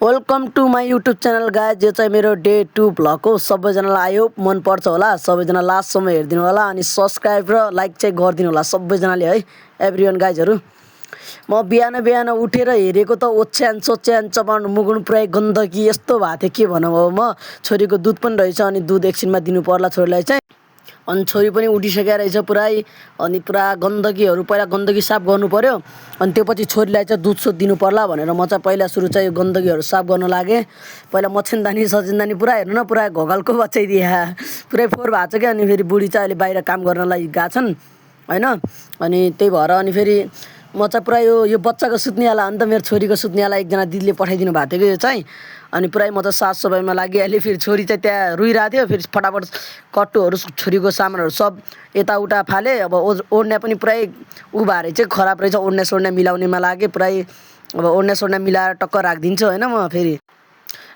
Welcome to my YouTube channel guys. यो चाहिँ मेरो डे 2 भ्लग हो। सबैजनालाई आयो मन पर्छ होला, सबैजना लास्टसम्म हेरिदिनु होला अनि सब्सक्राइब र लाइक चाहिँ गरिदिनु होला सबैजनाले है एभ्रिवान गाइजहरू। म बिहान बिहान उठेर हेरेको त ओछ्यान चपाउनु मुगुन पुरै गन्दगी यस्तो भएको थियो के भनौँ। अब म छोरीको दुध पनि रहेछ अनि दुध एकछिनमा दिनु पर्ला छोरीलाई चाहिँ। अनि छोरी पनि उठिसकेको रहेछ पुरै अनि पुरा गन्दगीहरू पहिला गन्दगी साफ गर्नु पर्यो अनि त्यो पछि छोरीलाई चाहिँ दुध सुध दिनु पर्ला भनेर म चाहिँ पहिला सुरु चाहिँ गन्दगीहरू साफ गर्न लागेँ। पहिला मच्छिन्दानी सचिन्दानी पुरा हेर्नु न पुरा घोगालको बचाइदिए पुरै फोहोर भएको छ क्या। अनि फेरि बुढी चाहिँ अहिले बाहिर काम गर्नलाई गएको छन् होइन। अनि त्यही भएर अनि फेरि म चाहिँ पुरा यो बच्चाको सुत्नेवाला अन्त मेरो छोरीको सुत्नेवाला एकजना दिदीले पठाइदिनु भएको थियो कि यो चाहिँ। अनि पुरै म त साफसफाइमा लागिहालेँ। फेरि छोरी चाहिँ त्यहाँ रुइरहेको थियो, फेरि फटाफट कट्टुहरू छोरीको सामानहरू सब यताउता फालेँ। अब ओढ्ने पनि पुरै भएर चाहिँ खराब रहेछ, ओढ्ने सोड्ने मिलाउनेमा लागेँ पुरै। अब ओढ्ने सोड्ने मिलाएर टक्क राखिदिन्छु होइन म फेरि।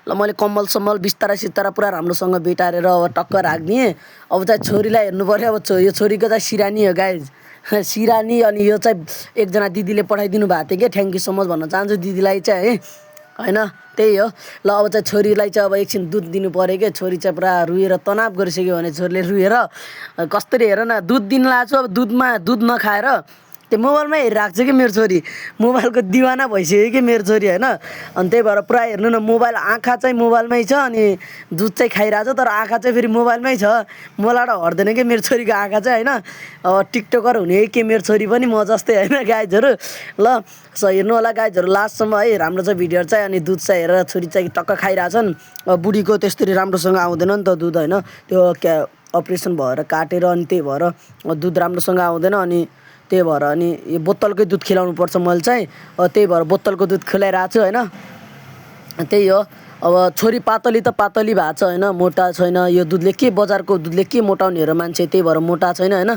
ल मैले कम्बल सम्बल बिस्तारा सिस्तारा पुरा राम्रोसँग बेटारेर अब टक्क राखिदिएँ। अब चाहिँ छोरीलाई हेर्नु पऱ्यो। अब यो छोरीको चाहिँ सिरानी हो गाइज, सिरानी। अनि यो चाहिँ एकजना दिदीले पठाइदिनु भएको थियो कि, थ्याङ्क यू सो मच भन्न चाहन्छु दिदीलाई चाहिँ है होइन। त्यही हो। ल अब चाहिँ छोरीलाई चाहिँ अब एकछिन दुध दिनु पऱ्यो क्या। छोरी चाहिँ पुरा रुएर तनाव गरिसक्यो भने छोरीले रुएर कस्तरी हेर न दुध दिन लाग्छु। अब दुध नखाएर त्यो मोबाइलमै हेरिरहेको छ कि मेरो छोरी, मोबाइलको दिवाना भइसक्यो कि मेरो छोरी होइन। अनि त्यही भएर पुरा हेर्नु न मोबाइल, आँखा चाहिँ मोबाइलमै छ अनि दुध चाहिँ खाइरहेको छ तर आँखा चाहिँ फेरि मोबाइलमै छ। मलाई हट्दैन कि मेरो छोरीको आँखा चाहिँ होइन। अब टिकटकर हुने कि मेरो छोरी पनि म जस्तै होइन गाइजहरू। ल हेर्नु होला गाइजहरू लास्टसम्म है, राम्रो छ भिडियोहरू चाहिँ। अनि दुध चाहिँ हेरेर छोरी चाहिँ टक्क खाइरहेछन्। अब बुढीको त्यस्तरी राम्रोसँग आउँदैन नि त दुध होइन, त्यो अपरेसन भएर काटेर अनि त्यही भएर दुध राम्रोसँग आउँदैन। अनि त्यही भएर अनि यो बोतलकै दुध खिलाउनु पर्छ मैले चाहिँ। त्यही भएर बोतलको दुध खिलाइरहेको छु होइन। त्यही हो। अब छोरी पातली त पातली भएको छ होइन, मोटा छैन। यो दुधले के बजारको दुधले के मोटाउने हेर मान्छे, त्यही भएर मोटा छैन होइन।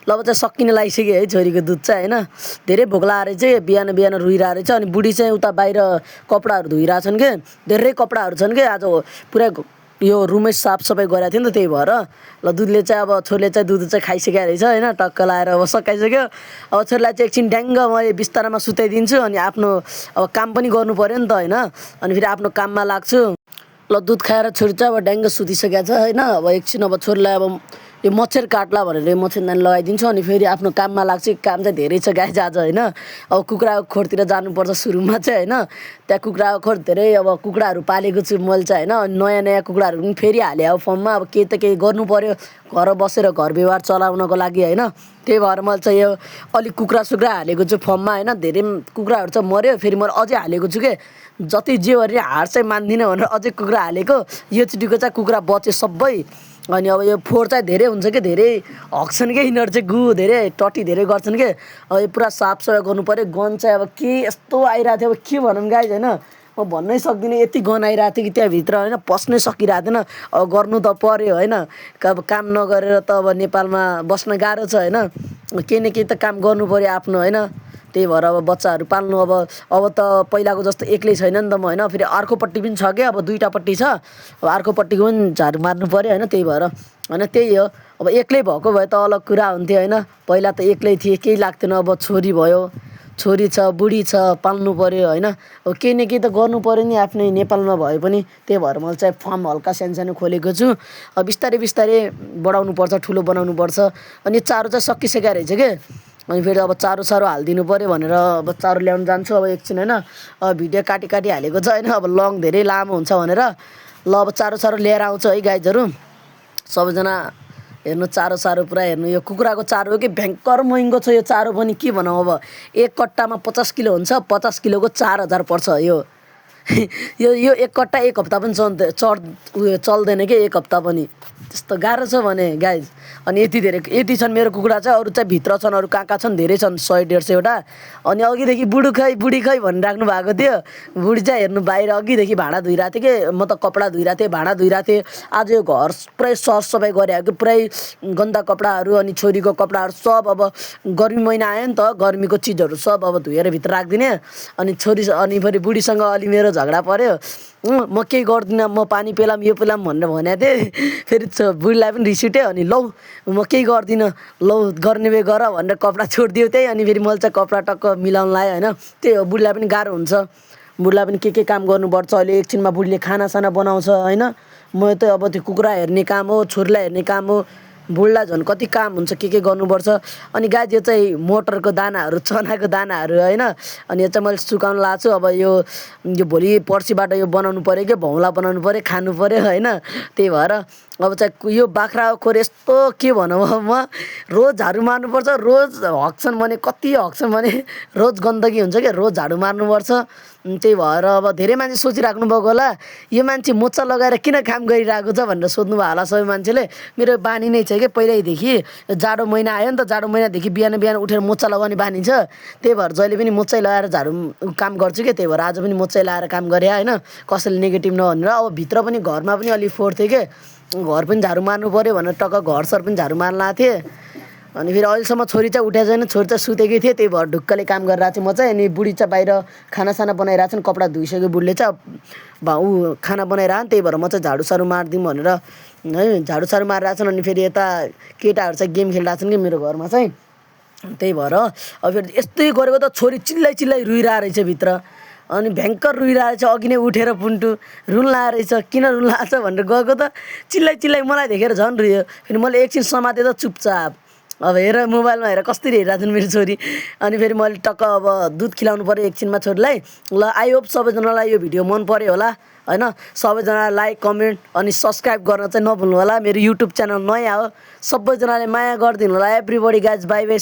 ल अब चाहिँ सकिन लागिसक्यो है छोरीको दुध चाहिँ होइन। धेरै भोक लागेर चाहिँ बिहान बिहान रुइरहेको रहेछ। अनि बुढी चाहिँ उता बाहिर कपडाहरू धोइरहेछन् कि, धेरै कपडाहरू छन् कि आज पुरै यो रुमै साफसफाइ गरेको थियो नि त त्यही भएर। ल दुधले चाहिँ अब छोरीले चाहिँ दुध चाहिँ खाइसकेको रहेछ होइन, टक्क लाएर अब सकाइसक्यो। अब छोरीलाई चाहिँ एकछिन ड्याङ्ग मैले बिस्तारामा सुताइदिन्छु अनि आफ्नो अब काम पनि गर्नु पऱ्यो नि त होइन। अनि फेरि आफ्नो काममा लाग्छु। ल दुध खाएर छोरी चाहिँ अब ड्याङ्ग सुतिसकेको छ होइन। अब एकछिन अब छोरीलाई अब यो मच्छर काट्ला भनेर मच्छरदानी लगाइदिन्छु अनि फेरि आफ्नो काममा लाग्छु। काम चाहिँ धेरै छ गाइज आज होइन। अब कुखुराको खोरतिर जानुपर्छ सुरुमा चाहिँ होइन। त्यहाँ कुखुराको खोर धेरै अब कुखुराहरू पालेको छु मैले चाहिँ होइन। अनि नयाँ नयाँ कुखुराहरू पनि फेरि हालेँ अब फर्ममा। अब केही त केही गर्नु पऱ्यो घर बसेर घर व्यवहार चलाउनको लागि होइन। त्यही भएर मैले चाहिँ यो अलिक कुखुरा सुक्रा हालेको छु फर्ममा होइन। धेरै कुखुराहरू चाहिँ मऱ्यो, फेरि मैले अझै हालेको छु कि जति जे गरे हार चाहिँ मान्दिनँ भनेर अझै कुखुरा हालेको। यो चुटिको चाहिँ कुखुरा बच्यो सबै। अनि अब यो फोहोर चाहिँ धेरै हुन्छ कि, धेरै हक्छन् कि यिनीहरू चाहिँ गु धेरै टट्टी धेरै गर्छन् कि। अब यो पुरा साफसफाइ गर्नु पऱ्यो। गन चाहिँ अब के यस्तो आइरहेको थियो अब के भनौँ गाइज होइन। म भन्नै सक्दिनँ यति गन आइरहेको थियो कि त्यहाँभित्र होइन, पस्नै सकिरहेको थिएन। अब गर्नु त पऱ्यो होइन। अब काम नगरेर त अब नेपालमा बस्न गाह्रो छ होइन। केही न केही त काम गर्नु पऱ्यो आफ्नो होइन। त्यही भएर अब बच्चाहरू पाल्नु अब त पहिलाको जस्तो एक्लै छैन नि त म होइन। फेरि अर्कोपट्टि पनि छ क्या, अब दुईवटापट्टि छ। अब अर्कोपट्टिको पनि झाडु मार्नु पऱ्यो होइन। त्यही भएर होइन त्यही हो। अब एक्लै भएको भए त अलग कुरा हुन्थ्यो होइन। पहिला त एक्लै थिएँ केही लाग्थेन। अब छोरी भयो, छोरी छ बुढी छ पाल्नु पऱ्यो होइन। अब केही न केही त गर्नु पऱ्यो नि आफ्नै नेपालमा भए पनि। त्यही भएर मैले चाहिँ फार्म हल्का सानो खोलेको छु। अब बिस्तारै बिस्तारै बढाउनु पर्छ, ठुलो बनाउनु पर्छ। अनि चारो चाहिँ सकिसकेको रहेछ कि। अनि फेरि अब चारो हालिदिनु पऱ्यो भनेर अब चारो ल्याउनु जान्छु अब एकछिन होइन। अब भिडियो काटी हालेको छ होइन, अब लङ धेरै लामो हुन्छ भनेर। ल अब चारो ल्याएर आउँछ है गाइजहरू सबैजना हेर्नु। चारो पुरा हेर्नु। यो कुखुराको चारो हो कि भयङ्कर महँगो छ यो चारो पनि के भनौँ। अब एक कट्टामा 50 किलो हुन्छ, 50 किलोको 4000 पर्छ यो यो एक कट्टा एक हप्ता पनि चल्दैन कि एक हप्ता पनि, त्यस्तो गाह्रो छ भने गाइज। अनि यति छन् मेरो कुखुरा चाहिँ, अरू चाहिँ भित्र छन्, अरू कहाँ छन् धेरै छन् 100-150 वटा। अनि अघिदेखि बुढी खै भनिराख्नु भएको थियो। बुढी चाहिँ हेर्नु बाहिर अघिदेखि भाँडा धोइरहेको थिएँ कि, म त कपडा धोइरहेको थिएँ भाँडा धोइरहेको थिएँ। आज यो घर पुरै सरसफाइ गरेको पुरै गन्दा कपडाहरू अनि छोरीको कपडाहरू सब अब गर्मी महिना आयो नि त, गर्मीको चिजहरू सब अब धोएर भित्र राखिदिने। अनि अनि फेरि बुढीसँग अलि मेरो झगडा पऱ्यो। म केही गर्दिनँ, म पानी पेलाम यो पेलाम भनेर भनेको थिएँ। फेरि बुढीलाई पनि रिस उठ्यो। अनि लौ म केही गर्दिनँ, लौ गर्ने भए गर भनेर कपडा छोडिदियो त्यही। अनि फेरि मैले चाहिँ कपडा टक्क मिलाउनु लाएँ होइन। त्यही हो बुढीलाई पनि गाह्रो हुन्छ बुढीलाई पनि के काम गर्नुपर्छ अहिले एकछिनमा बुढीले खानासाना बनाउँछ होइन म त अब त्यो कुखुरा हेर्ने काम हो छोरीलाई हेर्ने काम हो बुढीलाई झन् कति काम हुन्छ के गर्नुपर्छ अनि गाइज यो चाहिँ मटरको दानाहरू चनाको दानाहरू होइन अनि यो चाहिँ मैले सुकाउन लगाएको छु अब यो भोलि पर्सिबाट यो बनाउनु पऱ्यो कि भौँला बनाउनु पऱ्यो खानु पऱ्यो होइन त्यही भएर अब चाहिँ यो बाख्रा खोर यस्तो के भनौँ म रोज झाडु मार्नुपर्छ रोज हग्छन् भने कति हग्छन् भने रोज गन्दगी हुन्छ क्या रोज झाडु मार्नुपर्छ त्यही भएर अब धेरै मान्छे सोचिराख्नु भएको होला यो मान्छे मोचा लगाएर किन काम गरिरहेको छ भनेर सोध्नुभयो होला सबै मान्छेले मेरो बानी नै छ कि पहिल्यैदेखि जाडो महिना आयो नि त जाडो महिनादेखि बिहान बिहान उठेर मोचा लगाउने बानी छ त्यही भएर जहिले पनि मोचै लगाएर झाडु काम गर्छु कि त्यही भएर आज पनि मोचै लगाएर काम गरेँ होइन कसैले नेगेटिभ नभनेर अब भित्र पनि घरमा पनि अलिक फोहोर थियो कि घर पनि झाडु मार्नु पऱ्यो भनेर टक्क घरसर पनि झाडु मार्न आएको थिएँ अनि फेरि अहिलेसम्म छोरी चाहिँ उठेको छैन छोरी चाहिँ सुतेकै थिएँ त्यही भएर ढुक्कले काम गरिरहेको थिएँ म चाहिँ अनि बुढी चाहिँ बाहिर खानासाना बनाइरहेको छ कपडा धोइसक्यो बुढीले चाहिँ ऊ खाना बनाइरहेको त्यही भएर म चाहिँ झाडुसाडु मारिदिउँ भनेर है झाडुसाडु मारिरहेको छन् अनि फेरि यता केटाहरू चाहिँ गेम खेलिरहेको छन् कि मेरो घरमा चाहिँ त्यही भएर अब फेरि यस्तै गरेको त छोरी चिल्लाइ रुइरहेको रहेछ भित्र अनि भयङ्कर रुइरहेको रहेछ अघि नै उठेर पुन्टु रुन लाएर रहेछ किन रुन लाएको छ भनेर गएको त चिल्लाइ मलाई देखेर झन् रुयो फेरि मैले एकछिन समातेँ त चुपचाप अब हेर मोबाइलमा हेर कसरी हेरिरहेको छन् मेरो छोरी अनि फेरि मैले टक्क अब दुध खिलाउनु पऱ्यो एकछिनमा छोरीलाई ल आई होप सबैजनालाई यो भिडियो मन पऱ्यो होला होइन सबैजनालाई लाइक कमेन्ट अनि सब्सक्राइब गर्न चाहिँ नभुल्नु होला मेरो युट्युब च्यानल नयाँ हो सबैजनाले माया गरिदिनु होला एभ्रीबडी गाइज बाई बाई